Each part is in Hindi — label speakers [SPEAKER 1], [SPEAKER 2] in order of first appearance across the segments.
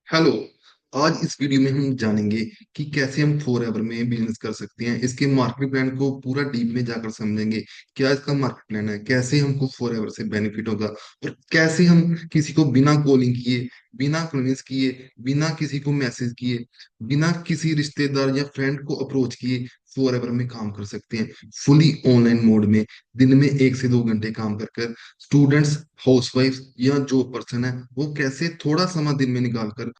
[SPEAKER 1] हेलो। आज इस वीडियो में हम जानेंगे कि कैसे हम फॉर एवर में बिजनेस कर सकते हैं। इसके मार्केट प्लान को पूरा डीप में जाकर समझेंगे। क्या इसका मार्केट प्लान है, कैसे हमको फॉर एवर से बेनिफिट होगा, और कैसे हम किसी को बिना कॉलिंग किए, बिना कन्विंस किए, बिना किसी को मैसेज किए, बिना किसी रिश्तेदार या फ्रेंड को अप्रोच किए फॉर एवर में काम कर सकते हैं। फुली ऑनलाइन मोड में दिन में 1 से 2 घंटे काम कर कर स्टूडेंट्स, हाउसवाइफ या जो पर्सन है वो कैसे थोड़ा समय दिन में निकाल कर।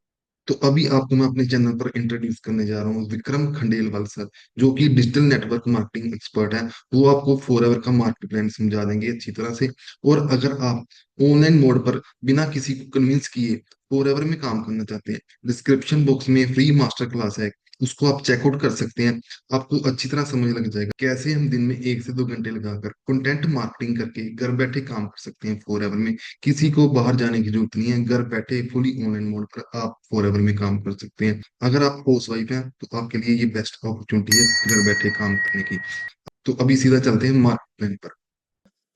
[SPEAKER 1] तो अभी आपको मैं अपने चैनल पर इंट्रोड्यूस करने जा रहा हूँ विक्रम खंडेलवाल सर, जो कि डिजिटल नेटवर्क मार्केटिंग एक्सपर्ट है। वो आपको फॉर एवर का मार्केट प्लान समझा देंगे अच्छी तरह से। और अगर आप ऑनलाइन मोड पर बिना किसी को कन्विंस किए फॉर एवर में काम करना चाहते हैं, डिस्क्रिप्शन बॉक्स में फ्री मास्टर क्लास है, उसको आप चेकआउट कर सकते हैं। आपको अच्छी तरह समझ लग जाएगा कैसे हम दिन में 1 से 2 घंटे लगाकर कंटेंट मार्केटिंग करके घर बैठे काम कर सकते हैं फॉर एवर में। किसी को बाहर जाने की जरूरत नहीं है, घर बैठे फुली ऑनलाइन मोड पर आप फॉर एवर में काम कर सकते हैं। अगर आप हाउस वाइफ हैं तो आपके लिए ये बेस्ट अपॉर्चुनिटी है घर बैठे काम करने की। तो अभी सीधा चलते हैं मार्केट प्लान पर।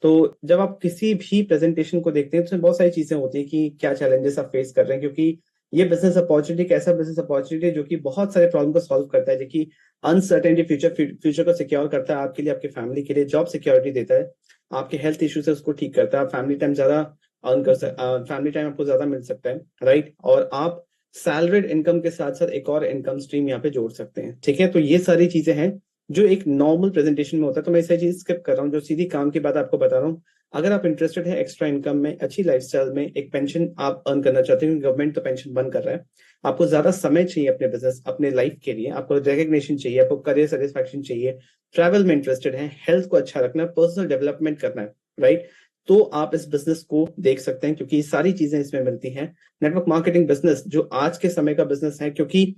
[SPEAKER 2] तो जब आप किसी भी प्रेजेंटेशन को देखते हैं तो उसमें बहुत सारी चीजें होती हैं कि क्या चैलेंजेस आप फेस कर रहे हैं, क्योंकि ये बिजनेस अपॉर्चुनिटी एक ऐसा बिजनेस अपॉर्चुनिटी है जो कि बहुत सारे प्रॉब्लम को सॉल्व करता है, जो कि अनसर्टेनिटी फ्यूचर को सिक्योर करता है आपके लिए, आपके फैमिली के लिए जॉब सिक्योरिटी देता है, आपके हेल्थ इश्यूज है उसको ठीक करता है, आप फैमिली टाइम ज्यादा अर्न कर सकते, फैमिली टाइम आपको ज्यादा मिल सकता है, राइट। और आप सैलरीड इनकम के साथ साथ एक और इनकम स्ट्रीम यहाँ पे जोड़ सकते हैं, ठीक है। तो ये सारी चीजें हैं जो एक नॉर्मल प्रेजेंटेशन में होता है, तो मैं इसे चीज स्किप कर रहा हूँ, जो सीधी काम की बात आपको बता रहा हूँ। अगर आप इंटरेस्टेड है एक्स्ट्रा इनकम में, अच्छी लाइफस्टाइल में, एक पेंशन आप अर्न करना चाहते हैं, गवर्नमेंट तो पेंशन बंद कर रहा है, आपको ज्यादा समय चाहिए अपने बिजनेस अपने लाइफ के लिए, आपको रिकग्निशन चाहिए, आपको करियर सेटिस्फैक्शन चाहिए, ट्रैवल में इंटरेस्टेड है, हेल्थ को अच्छा रखना है, पर्सनल डेवलपमेंट करना है, राइट। तो आप इस बिजनेस को देख सकते हैं क्योंकि ये सारी चीजें इसमें मिलती हैं। नेटवर्क मार्केटिंग बिजनेस जो आज के समय का बिजनेस है, क्योंकि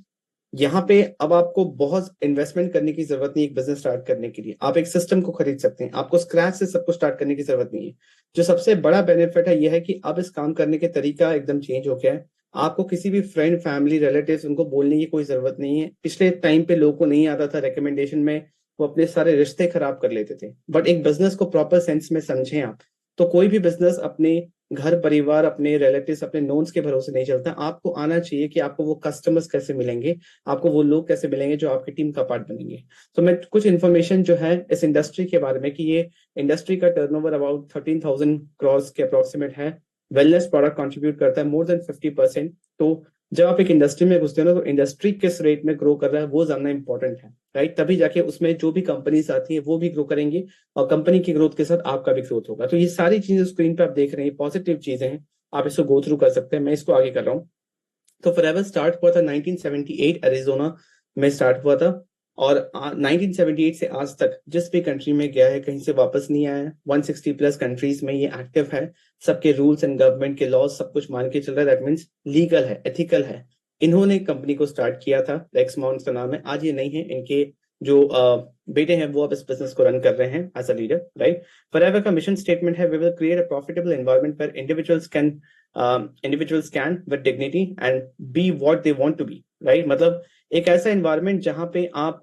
[SPEAKER 2] यहाँ पे अब आपको बहुत इन्वेस्टमेंट करने की जरूरत नहीं है एक बिजनेस स्टार्ट करने के लिए, आप एक सिस्टम को खरीद सकते हैं, आपको स्क्रैच से सब कुछ स्टार्ट करने की जरूरत नहीं है। जो सबसे बड़ा बेनिफिट है यह है कि अब इस काम करने के तरीका एकदम चेंज हो गया है। आपको किसी भी फ्रेंड, फैमिली, रिलेटिव्स उनको बोलने की कोई जरूरत नहीं है। पिछले टाइम पे लोगों को नहीं आता था रिकमेंडेशन में, वो अपने सारे रिश्ते खराब कर लेते थे, बट एक बिजनेस को प्रॉपर सेंस में समझें आप, तो कोई भी बिजनेस अपने घर परिवार, अपने रिलेटिव्स, अपने नोन्स के भरोसे नहीं चलता। आपको आना चाहिए कि आपको वो कस्टमर्स कैसे मिलेंगे, आपको वो लोग कैसे मिलेंगे जो आपकी टीम का पार्ट बनेंगे। तो मैं कुछ इन्फॉर्मेशन जो है इस इंडस्ट्री के बारे में, कि ये इंडस्ट्री का टर्नओवर अबाउट 13,000 क्रॉस के अप्रोक्सीमेट है। वेलनेस प्रोडक्ट कंट्रीब्यूट करता है मोर देन 50%। तो जब आप एक इंडस्ट्री में घुसते हो ना, तो इंडस्ट्री किस रेट में ग्रो कर रहा है वो जानना इंपॉर्टेंट है, राइट। तभी जाके उसमें जो भी कंपनीज आती है वो भी ग्रो करेंगी, और कंपनी की ग्रोथ के साथ आपका भी ग्रोथ होगा। तो ये सारी चीजें स्क्रीन पे आप देख रहे हैं पॉजिटिव चीजें हैं, आप इसको गो थ्रू कर सकते हैं। मैं इसको आगे कर रहा हूँ। तो फॉरएवर स्टार्ट हुआ था 1978 एरिजोना में स्टार्ट हुआ था, और 1978 से आज तक जिस भी कंट्री में गया है कहीं से वापस नहीं आया है। 160 प्लस कंट्रीज में ये एक्टिव है। सबके रूल्स एंड गवर्नमेंट के लॉज सब कुछ मान के चल रहा है, दैट मीन्स लीगल है, एथिकल है। इन्होंने कंपनी को स्टार्ट किया था, लेक्समाउंट का नाम है, आज ये नहीं है। इनके जो बेटे हैं वो अब इस बिजनेस को रन कर रहे हैं as a leader, right. Forever का मिशन स्टेटमेंट है, we will create a profitable environment पर individuals can with dignity and be what they want to be, right। मतलब एक ऐसा एनवायरनमेंट जहां पे आप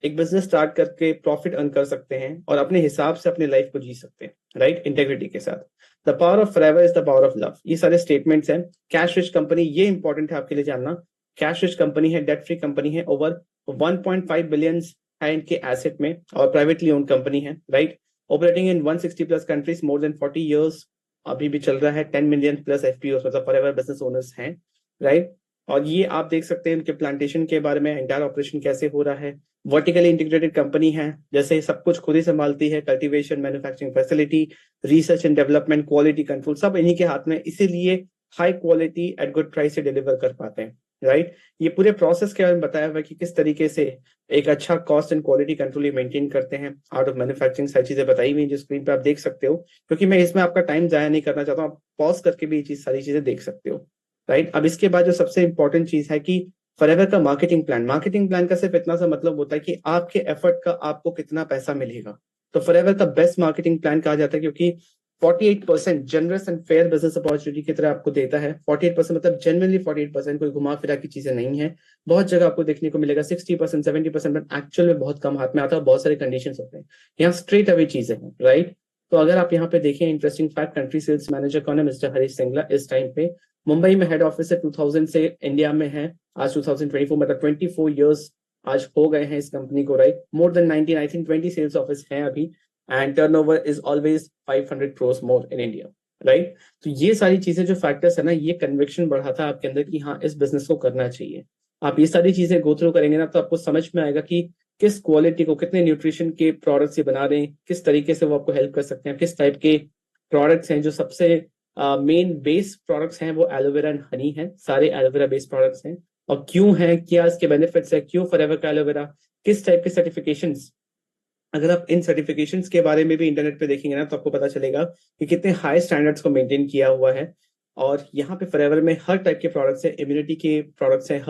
[SPEAKER 2] एक बिजनेस स्टार्ट करके प्रॉफिट अर्न कर सकते हैं और अपने हिसाब से अपने लाइफ को जी सकते हैं, राइट, इंटेग्रिटी के साथ। The power of forever is the power of love, ये सारे स्टेटमेंट्स हैं। कैश रिच कंपनी, ये इंपॉर्टेंट है आपके लिए जानना। कैश रिच कंपनी है, डेट फ्री कंपनी है, ओवर 1.5 बिलियन है इनके एसेट में, और प्राइवेटली ओन्ड कंपनी है, right. Operating in 160 plus countries, more than 40 years, अभी भी चल रहा है। 10 मिलियन प्लस एफपीओ मतलब फॉरएवर बिजनेस ओनर्स हैं, राइट। और ये आप देख सकते हैं उनके प्लांटेशन के बारे में, एंटायर ऑपरेशन कैसे हो रहा है। वर्टिकली इंटीग्रेटेड कंपनी है, जैसे सब कुछ खुद ही संभालती है, cultivation, manufacturing facility, research and development, quality control, सब इन्हीं के हाथ में, इसीलिए high quality eight good price से डिलीवर कर पाते हैं, राइट। ये पूरे प्रोसेस के बारे में बताया हुआ है कि किस तरीके से एक अच्छा कॉस्ट एंड क्वालिटी कंट्रोल ये मेंटेन करते हैं। आउट ऑफ मैन्युफैक्चरिंग सारी चीजें बताई हुई हैं जो स्क्रीन पे आप देख सकते हो, क्योंकि मैं इसमें आपका टाइम जाया नहीं करना चाहता हूँ, आप पॉज करके भी ये चीज सारी चीजें देख सकते हो, राइट। अब इसके बाद जो सबसे इंपॉर्टेंट चीज है कि फॉरएवर का मार्केटिंग प्लान का सिर्फ इतना सा मतलब होता है कि आपके एफर्ट का आपको कितना पैसा मिलेगा। तो फॉरएवर का बेस्ट मार्केटिंग प्लान कहा जाता है, क्योंकि 48% generous and fair business opportunity की तरह आपको देता है। 48% मतलब जेनवनली 48%, कोई घुमा फिरा की चीजें नहीं है। बहुत जगह आपको देखने को मिलेगा 60%, 70%, बट एक्चुअल में बहुत कम हाथ में आता है, बहुत सारे कंडीशंस होते हैं। यहाँ स्ट्रेट अवे चीजें हैं, राइट। तो अगर आप यहाँ पे देखें, interesting fact, country sales manager कौन है? मिस्टर हरीश सिंगला इस टाइम पे मुंबई में हेड ऑफिस है, 2000 से इंडिया में है, आज 2024, मतलब 24 इयर्स आज हो गए हैं इस कंपनी को, right. More than 19, I think 20 sales office हैं अभी, and turnover is always 500 crores more in India, right. तो ये सारी चीजें जो फैक्टर्स है ना, ये कन्विक्शन बढ़ाता है आपके अंदर कि हाँ, इस बिजनेस को करना चाहिए। आप ये सारी चीजें गो थ्रू करेंगे ना, तो आपको समझ में आएगा कि किस क्वालिटी को, कितने न्यूट्रिशन के प्रोडक्ट्स ये बना रहे हैं, किस तरीके से वो आपको हेल्प कर सकते हैं, किस टाइप के प्रोडक्ट्स हैं। जो सबसे मेन बेस प्रोडक्ट्स हैं वो एलोवेरा एंड हनी है, सारे एलोवेरा बेस्ड प्रोडक्ट्स हैं। और क्यों है, क्या इसके बेनिफिट्स है, क्यों फॉरएवर का एलोवेरा, किस टाइप के सर्टिफिकेशंस। अगर आप इन सर्टिफिकेशंस के बारे में भी इंटरनेट पे देखेंगे ना, तो आपको पता चलेगा कि कितने हाई स्टैंडर्ड्स को मेंटेन किया हुआ है। और यहाँ पे फॉरएवर में हर टाइप के प्रोडक्ट्स है, इम्यूनिटी के प्रोडक्ट्स हैं,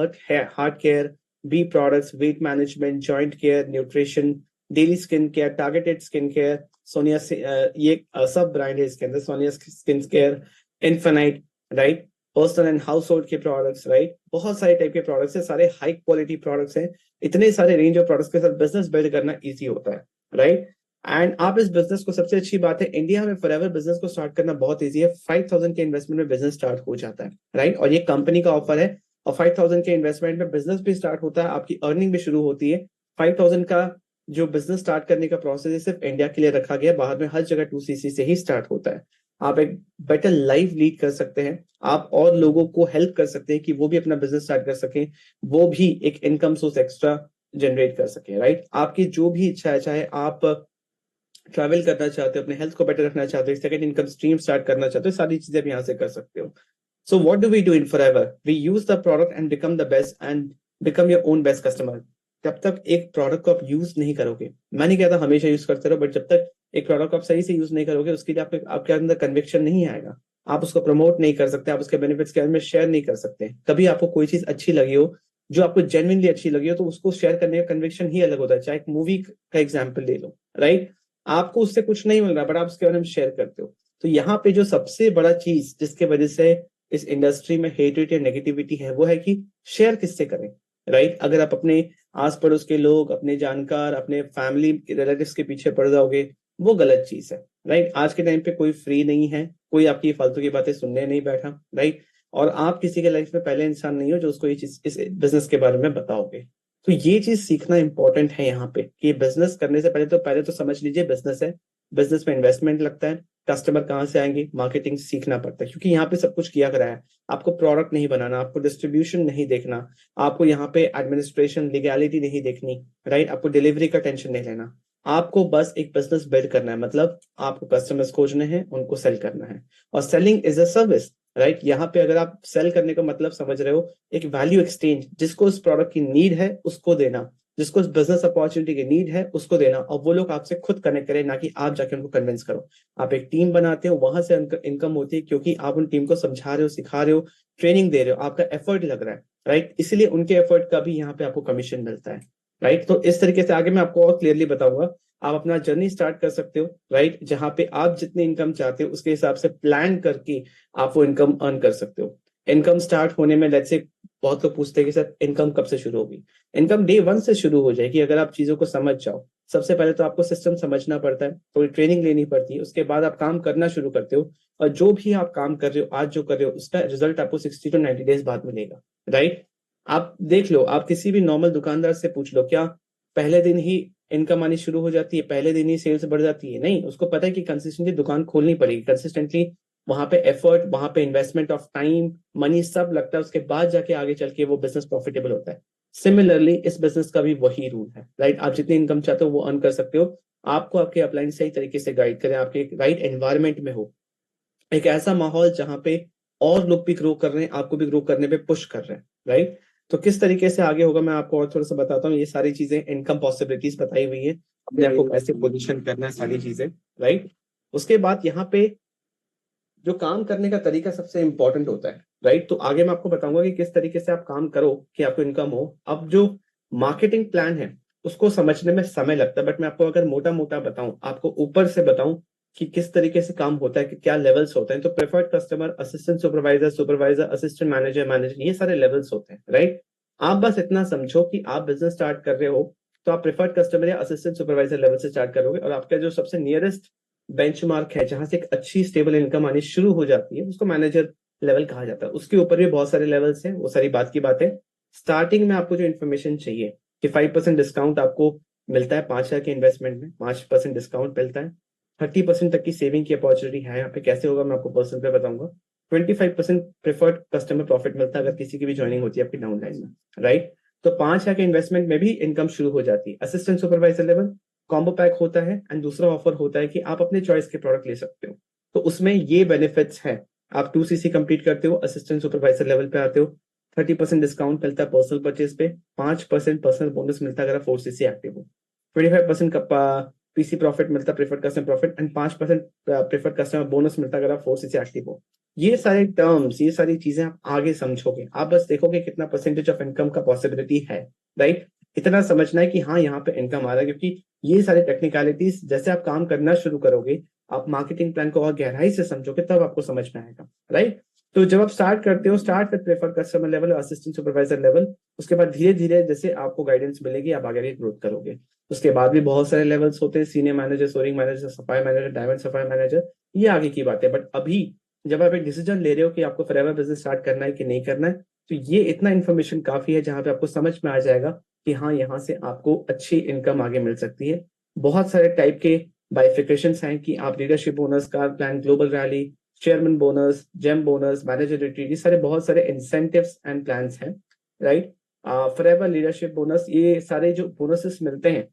[SPEAKER 2] heart care, bee products, weight management, joint care, nutrition, daily skin care, targeted skin care, Sonya से ये सब ब्रांड है इसके अंदर, Sonya skin care, infinite, right, personal and household के प्रोडक्ट्स, राइट। बहुत सारे टाइप के प्रोडक्ट्स है, सारे हाई क्वालिटी प्रोडक्ट्स हैं। इतने सारे रेंज ऑफ प्रोडक्ट्स के साथ बिजनेस बिल्ड करना ईजी होता है, राइट। एंड आप इस बिजनेस को, सबसे अच्छी बात है, इंडिया में फॉरएवर बिजनेस को स्टार्ट करना बहुत ईजी है। 5000 के इन्वेस्टमेंट में बिजनेस स्टार्ट हो जाता है, राइट। और ये कंपनी का ऑफर है, और 5000 के इन्वेस्टमेंट में बिजनेस भी स्टार्ट होता है, आपकी अर्निंग भी शुरू होती है। 5000 का जो बिजनेस स्टार्ट करने का प्रोसेस है सिर्फ इंडिया के लिए रखा गया, बाहर में हर जगह 2cc से ही स्टार्ट होता है। आप एक बेटर लाइफ लीड कर सकते हैं, आप और लोगों को हेल्प कर सकते हैं कि वो भी अपना बिजनेस स्टार्ट कर सकें, वो भी एक इनकम सोर्स एक्स्ट्रा जनरेट कर सके, राइट। आपकी जो भी इच्छा है, चाहे आप ट्रैवल करना चाहते हो, अपने हेल्थ को बेटर रखना चाहते हो, सेकंड इनकम स्ट्रीम स्टार्ट करना चाहते हो, सारी चीजें आप यहाँ से कर सकते हो। So what do we do in Forever? We use the product and become the best and become your own best customer. जब तक एक प्रोडक्ट को आप यूज नहीं करोगे, मैं नहीं कहता हमेशा यूज करते रहो, बट जब तक एक प्रोडक्ट को आप सही से यूज नहीं करोगे, उसके लिए आपके अंदर कन्विक्शन नहीं आएगा, आप उसको प्रमोट नहीं कर सकते, आप उसके बेनिफिट्स के बारे में शेयर नहीं कर सकते। कभी आपको कोई चीज अच्छी लगी हो, जो आपको जेन्युइनली अच्छी लगी हो, तो उसको शेयर करने का कन्विक्शन ही अलग होता है। चाहे एक मूवी का एग्जाम्पल ले लो, राइट, आपको उससे कुछ नहीं मिल रहा, बट आप उसके बारे में शेयर करते हो। तो यहाँ पे जो सबसे बड़ा चीज जिसके वजह से इस इंडस्ट्री में हेटेड या नेगेटिविटी है, वो है कि शेयर किससे करें, राइट। अगर आप अपने आस पड़ोस के लोग, अपने जानकार, अपने फैमिली रिलेटिव्स के पीछे पड़ जाओगे, वो गलत चीज है, राइट। आज के टाइम पे कोई फ्री नहीं है, कोई आपकी फालतू की बातें सुनने नहीं बैठा, राइट। और आप किसी के लाइफ में पहले इंसान नहीं हो जो उसको ये चीज, इस बिजनेस के बारे में बताओगे। तो ये चीज सीखना इंपॉर्टेंट है यहाँ पे, कि बिजनेस करने से पहले तो समझ लीजिए बिजनेस है, बिजनेस में इन्वेस्टमेंट लगता है, कस्टमर कहाँ से आएंगे, मार्केटिंग सीखना पड़ता है, क्योंकि यहाँ पे सब कुछ किया करा है। आपको प्रोडक्ट नहीं बनाना, आपको डिस्ट्रीब्यूशन नहीं देखना, आपको यहाँ पे एडमिनिस्ट्रेशन, लीगैलिटी नहीं देखनी, राइट, आपको डिलीवरी का टेंशन नहीं लेना। आपको बस एक बिजनेस बिल्ड करना है, मतलब आपको कस्टमर्स खोजने हैं, उनको सेल करना है। और selling is a service, right. यहाँ पे अगर आप सेल करने का मतलब समझ रहे हो, एक वैल्यू एक्सचेंज, जिसको उस प्रोडक्ट की नीड है उसको देना, जिसको उस बिजनेस अपॉर्चुनिटी की नीड है उसको देना, और वो लोग आपसे खुद कनेक्ट करें, ना कि आप जाके उनको कन्विंस करो। आप एक टीम बनाते हो, वहां से इनकम होती है, क्योंकि आप उन टीम को समझा रहे हो, सिखा रहे हो, ट्रेनिंग दे रहे हो, आपका एफर्ट लग रहा है, राइट। इसलिए उनके एफर्ट का भी यहाँ पे आपको कमीशन मिलता है, राइट। तो इस तरीके से आगे मैं आपको और क्लियरली बताऊंगा, आप अपना जर्नी स्टार्ट कर सकते हो, राइट, जहां पे आप जितनी इनकम चाहते हो उसके हिसाब से प्लान करके आप वो इनकम अर्न कर सकते हो। इनकम स्टार्ट होने में, लेट्स से, बहुत लोग पूछते हैं कि सर इनकम कब से शुरू होगी? इनकम डे 1 से शुरू हो जाएगी, अगर आप चीजों को समझ जाओ। सबसे पहले तो आपको सिस्टम समझना पड़ता है, थोड़ी ट्रेनिंग लेनी पड़ती है, उसके बाद आप काम करना शुरू करते हो। और जो भी आप काम कर रहे हो, आज जो कर रहे हो, उसका रिजल्ट आपको 60 to 90 days बाद मिलेगा, राइट। आप देख लो, आप किसी भी नॉर्मल दुकानदार से पूछ लो, क्या पहले दिन ही इनकम आनी शुरू हो जाती है, पहले दिन ही सेल्स बढ़ जाती है? नहीं, उसको पता है कि कंसिस्टेंटली दुकान खोलनी पड़ेगी, कंसिस्टेंटली वहां पे एफर्ट, वहां पे इन्वेस्टमेंट ऑफ टाइम, मनी सब लगता है, उसके बाद जाके आगे चल के वो बिजनेस प्रॉफिटेबल होता है। सिमिलरली इस बिजनेस का भी वही रूल है, राइट। आप जितनी इनकम चाहते हो वो अर्न कर सकते हो, आपको आपके अपलाइन सही तरीके से गाइड करें, आपके राइट एनवायरमेंट में हो, एक ऐसा माहौल जहां पे और लोग भी ग्रो कर रहे हैं, आपको भी ग्रो करने पे पुश कर रहे हैं, राइट। तो किस तरीके से आगे होगा मैं आपको और थोड़ा सा बताता हूँ। ये सारी चीजें इनकम पॉसिबिलिटीज बताई हुई है, अपने आपको कैसे पोजीशन करना है, सारी चीजें, राइट। उसके बाद यहाँ पे जो काम करने का तरीका सबसे इंपॉर्टेंट होता है, राइट। तो आगे मैं आपको बताऊंगा कि किस तरीके से आप काम करो कि आपको इनकम हो। अब जो मार्केटिंग प्लान है उसको समझने में समय लगता है, बट मैं आपको अगर मोटा मोटा बताऊं, आपको ऊपर से बताऊं कि किस तरीके से काम होता है, कि क्या लेवल्स होते हैं, तो preferred customer, assistant supervisor, supervisor, assistant manager, manager, ये सारे लेवल्स होते हैं, राइट। आप बस इतना समझो कि आप बिजनेस स्टार्ट कर रहे हो, तो आप प्रेफर्ड कस्टमर या असिस्टेंट सुपरवाइजर लेवल से स्टार्ट करोगे, और आपका जो सबसे नियरेस्ट बेंचमार्क है जहां से एक अच्छी स्टेबल इनकम आनी शुरू हो जाती है, उसको मैनेजर लेवल कहा जाता है। उसके ऊपर भी बहुत सारे लेवल्स हैं, वो सारी बात की बात है। स्टार्टिंग में आपको जो इन्फॉर्मेशन चाहिए कि 5% डिस्काउंट आपको मिलता है 5,000 के इन्वेस्टमेंट में, 5% डिस्काउंट मिलता है, 30% तक की सेविंग की अपॉर्चुनिटी है यहाँ पे। कैसे होगा मैं आपको पर्सन पे बताऊंगा। 25% प्रेफर्ड कस्टमर प्रॉफिट मिलता है अगर किसी की भी ज्वाइनिंग होती है आपकी डाउनलाइन में, राइट। तो 5,000 के इन्वेस्टमेंट में भी इनकम शुरू हो जाती है। Assistant supervisor level combo pack होता है, एंड दूसरा ऑफर होता है कि आप अपने चॉइस के प्रोडक्ट ले सकते हो। तो उसमें ये बेनिफिट्स है, आप 2 CC कंप्लीट करते हो, असिस्टेंट सुपरवाइजर लेवल पे आते हो, 30% डिस्काउंट मिलता है पर्सनल परचेज पे, 5% पर्सनल बोनस मिलता है अगर आप 4 CC एक्टिव हो, 25% का पीसी प्रॉफिट मिलता है, preferred customer profit, and 5% preferred customer bonus मिलता है अगर आप 4 CC एक्टिव हो। ये सारे टर्म्स, ये सारी चीजें आप आगे समझोगे, आप बस देखोगे कितना परसेंटेज ऑफ इनकम का पॉसिबिलिटी है, राइट। इतना समझना है कि हाँ यहाँ पे इनकम आ रहा है, क्योंकि ये सारी टेक्निकलिटीज जैसे आप काम करना शुरू करोगे, आप मार्केटिंग प्लान को और गहराई से समझोगे, तब आपको समझ में आएगा, राइट। तो जब आप स्टार्ट करते हो, start with preferred customer level, assistant supervisor level, उसके बाद धीरे धीरे जैसे आपको गाइडेंस मिलेगी आप आगे ग्रोथ करोगे। उसके बाद भी बहुत सारे लेवल्स होते हैं, सीनियर मैनेजर, सोरिंग मैनेजर, सफाई मैनेजर, डायमंड सफाई मैनेजर, ये आगे की बात है। बट अभी जब आप एक डिसीजन ले रहे हो कि आपको फॉरएवर बिजनेस स्टार्ट करना है कि नहीं करना है, तो ये इतना इन्फॉर्मेशन काफी है जहां पे आपको समझ में आ जाएगा कि हाँ यहाँ से आपको अच्छी इनकम आगे मिल सकती है। बहुत सारे टाइप के बाइफिकेशन हैं कि आप leadership bonus, car plan, global rally, chairman bonus, gem bonus, manager retreat, ये सारे बहुत सारे इंसेंटिव्स एंड प्लान्स हैं, राइट। फॉरएवर लीडरशिप बोनस, ये सारे जो बोनसेस मिलते हैं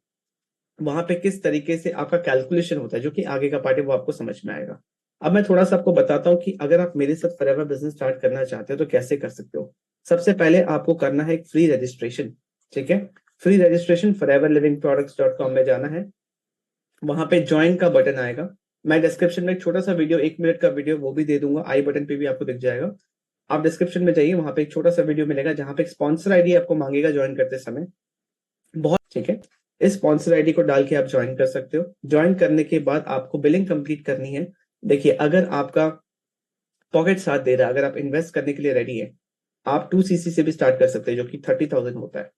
[SPEAKER 2] वहां पे किस तरीके से आपका कैलकुलेशन होता है, जो कि आगे का पार्ट है वो आपको समझ में आएगा। अब मैं थोड़ा सा आपको बताता हूँ कि अगर आप मेरे साथ फॉरएवर बिजनेस स्टार्ट करना चाहते हो तो कैसे कर सकते हो। सबसे पहले आपको करना है एक फ्री रजिस्ट्रेशन, ठीक है। फ्री रजिस्ट्रेशन foreverlivingproducts.com में जाना है, वहां पे ज्वाइन का बटन आएगा। मैं डिस्क्रिप्शन में एक छोटा सा वीडियो, 1 मिनट का वीडियो, वो भी दे दूंगा, आई बटन पे भी आपको दिख जाएगा। आप डिस्क्रिप्शन में जाइए, वहां पे एक छोटा सा वीडियो मिलेगा जहां पे एक स्पॉन्सर आईडी आपको मांगेगा ज्वाइन करते समय, बहुत ठीक है। इस स्पॉन्सर आईडी को डाल के आप ज्वाइन कर सकते हो। ज्वाइन करने के बाद आपको बिलिंग कंप्लीट करनी है। देखिए, अगर आपका पॉकेट साथ दे रहा है, अगर आप इन्वेस्ट करने के लिए रेडी है, आप 2 CC से भी स्टार्ट कर सकते हैं, जो कि 30,000 होता है।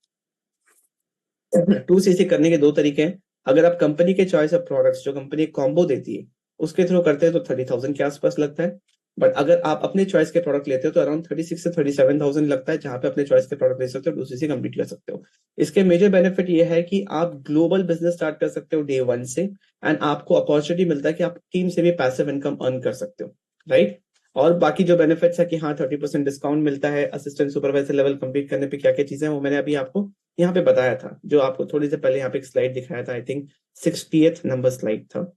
[SPEAKER 2] 2 CC करने के दो तरीके हैं। अगर आप कंपनी के चॉइस ऑफ प्रोडक्ट्स, जो कंपनी एक कॉम्बो देती है, उसके थ्रू करते हैं तो 30,000 के आसपास लगता है। बट अगर आप अपने चॉइस के प्रोडक्ट लेते हो तो अराउंड 36 से 37,000 लगता है, जहां पे अपने चॉइस के प्रोडक्ट ले सकते हो, 2 CC कंप्लीट कर सकते हो। इसके मेजर बेनिफिट ये है कि आप ग्लोबल बिजनेस स्टार्ट कर सकते हो डे वन से, एंड आपको अपॉर्चुनिटी मिलता है कि आप टीम से भी पैसिव इनकम अर्न कर सकते हो, राइट। और बाकी जो बेनिफिट्स है कि हाँ 30% डिस्काउंट मिलता है, असिस्टेंट सुपरवाइजर लेवल कंप्लीट करने पे क्या क्या चीजें हैं वो मैंने अभी आपको यहाँ पे बताया था, जो आपको थोड़ी देर पहले यहाँ पे एक स्लाइड दिखाया था, I think 60th number slide था।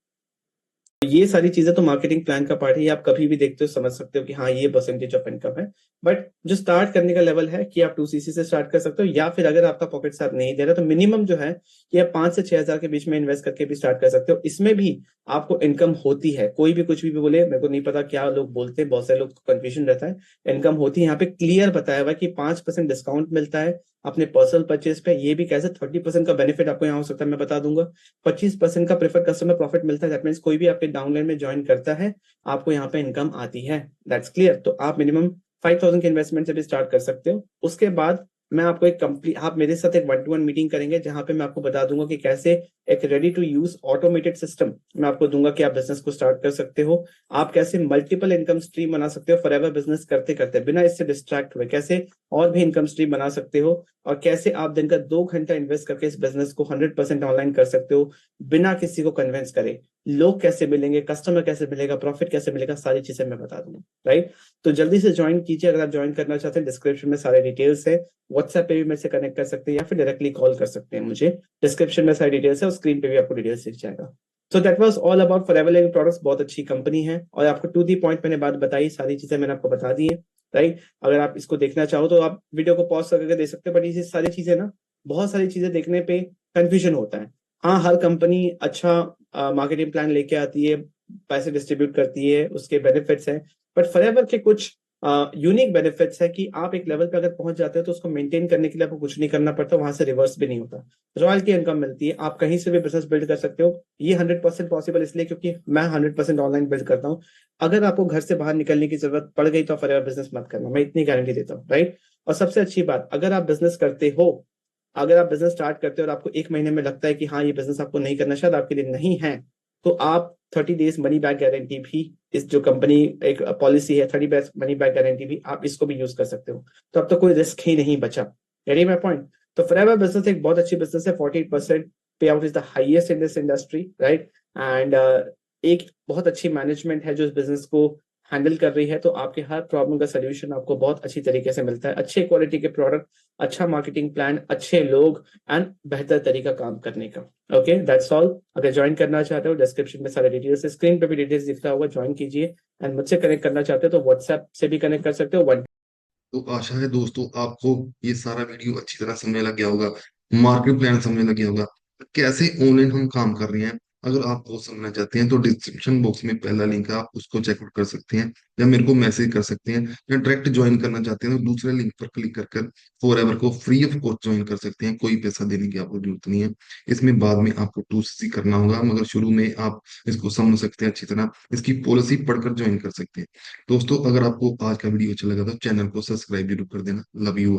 [SPEAKER 2] ये सारी चीजें तो मार्केटिंग प्लान का पार्ट है, ये आप कभी भी देखते हो समझ सकते हो कि हाँ ये परसेंटेज ऑफ इनकम है। बट जो स्टार्ट करने का लेवल है कि आप 2 CC से स्टार्ट कर सकते हो, या फिर अगर आपका पॉकेट साथ नहीं दे रहा तो मिनिमम जो है कि आप 5 से 6 हजार के बीच में इन्वेस्ट करके भी स्टार्ट कर सकते हो। इसमें भी आपको इनकम होती है, कोई भी कुछ भी बोले, मेरे को नहीं पता क्या लोग बोलते हैं, बहुत सारे लोग को कंफ्यूजन रहता है। इनकम होती है, यहाँ पे क्लियर बताया हुआ है कि 5% डिस्काउंट मिलता है अपने पर्सनल परचेज पे। ये भी कैसे, 30% का बेनिफिट आपको यहाँ हो सकता है, मैं बता दूंगा। 25% का प्रेफर्ड कस्टमर प्रॉफिट मिलता है, दैट मीन्स कोई भी आपके डाउनलाइन में ज्वाइन करता है आपको यहाँ पे इनकम आती है, दैट्स क्लियर। तो आप मिनिमम 5,000 के इन्वेस्टमेंट से भी स्टार्ट कर सकते हो। उसके बाद मैं आपको एक कंप्लीट, आप मेरे साथ एक 1-to-1 मीटिंग करेंगे जहां पे मैं आपको बता दूंगा कि कैसे एक ready to use automated system मैं आपको दूंगा कि आप बिजनेस को स्टार्ट कर सकते हो। आप कैसे मल्टीपल इनकम स्ट्रीम बना सकते हो फॉरएवर बिजनेस करते करते, बिना इससे डिस्ट्रैक्ट हुए, कैसे और भी इनकम स्ट्रीम बना सकते हो, और कैसे आप दिन का 2 घंटा इन्वेस्ट करके इस बिजनेस को 100% ऑनलाइन कर सकते हो बिना किसी को कन्विंस करे। लोग कैसे मिलेंगे, कस्टमर कैसे मिलेगा, प्रॉफिट कैसे मिलेगा, सारी चीजें मैं बता दूंगा, राइट। तो जल्दी से ज्वाइन कीजिए, अगर आप ज्वाइन करना चाहते हैं डिस्क्रिप्शन में सारे डिटेल्स है। व्हाट्सएप पे भी मेरे से कनेक्ट कर सकते हैं या फिर डायरेक्टली कॉल कर सकते हैं मुझे, डिस्क्रिप्शन में सारी डिटेल्स है और स्क्रीन पे भी आपको डिटेल्स दिख जाएगा। So that was all about forever living products. बहुत अच्छी कंपनी है और आपको टू दी पॉइंट मैंने बात बताई, सारी चीजें मैंने आपको बता दी है, राइट। अगर आप इसको देखना चाहो तो आप वीडियो को पॉज करके देख सकते हो, बट ये सारी चीजें ना, बहुत सारी चीजें देखने पे कंफ्यूजन होता है। हाँ, हर कंपनी अच्छा मार्केटिंग प्लान लेके आती है, पैसे डिस्ट्रीब्यूट करती है, उसके बेनिफिट्स हैं, बट फॉरएवर के कुछ यूनिक बेनिफिट्स है कि आप एक लेवल पे अगर पहुंच जाते हो तो उसको मेंटेन करने के लिए आपको कुछ नहीं करना पड़ता, वहां से रिवर्स भी नहीं होता, रॉयल्टी इनकम मिलती है, आप कहीं से भी बिजनेस बिल्ड कर सकते हो। ये 100% पॉसिबल इसलिए क्योंकि मैं 100% ऑनलाइन बिल्ड करता हूँ। अगर आपको घर से बाहर निकलने की जरूरत पड़ गई तो फॉरएवर बिजनेस मत करना, मैं इतनी गारंटी देता हूँ, राइट। और सबसे अच्छी बात, अगर आप बिजनेस करते हो, अगर आप बिजनेस स्टार्ट करते हो और आपको 1 महीने में लगता है कि हाँ ये बिजनेस आपको नहीं करना, शायद आपके लिए नहीं है, तो आप 30 days मनी बैक गारंटी भी, इस जो कंपनी एक पॉलिसी है 30 days मनी बैक गारंटी भी, आप इसको भी यूज कर सकते हो। तो अब तो कोई रिस्क ही नहीं बचा। Getting my point? तो फॉरएवर बिजनेस एक बहुत अच्छी बिजनेस है। 48% पे out is the highest in this industry, right? And एक बहुत अच्छी मैनेजमेंट है जो इस बिजनेस को हैंडल कर रही है। तो आपके हर प्रॉब्लम का सोल्यूशन आपको बहुत अच्छी तरीके से मिलता है। अच्छे क्वालिटी के प्रोडक्ट, अच्छा मार्केटिंग प्लान, अच्छे लोग एंड बेहतर तरीका काम करने का। Okay, that's all. अगर ज्वाइन करना चाहते हो, डिस्क्रिप्शन में सारे डिटेल्स, स्क्रीन पे भी डिटेल्स दिख रहा होगा, ज्वाइन कीजिए। एंड मुझसे कनेक्ट करना चाहते हो तो व्हाट्सएप से भी कनेक्ट कर सकते हो।
[SPEAKER 1] तो आशा है दोस्तों आपको ये सारा वीडियो अच्छी तरह समझने लग गया होगा, मार्केट प्लान समझने लग गया होगा, कैसे ऑनलाइन हम काम कर रहे हैं। अगर आप वो समझना चाहते हैं तो डिस्क्रिप्शन बॉक्स में पहला लिंक है, आप उसको चेकआउट कर सकते हैं, या मेरे को मैसेज कर सकते हैं, या डायरेक्ट ज्वाइन करना चाहते हैं तो दूसरे लिंक पर क्लिक कर कर फॉर एवर को फ्री ऑफ कॉस्ट ज्वाइन कर सकते हैं। कोई पैसा देने की आपको जरूरत नहीं है। इसमें बाद में आपको टू सी करना होगा, मगर शुरू में आप इसको समझ सकते हैं अच्छी तरह, इसकी पॉलिसी पढ़कर ज्वाइन कर सकते हैं। दोस्तों अगर आपको आज का वीडियो अच्छा लगा तो चैनल को सब्सक्राइब जरूर कर देना। Love you.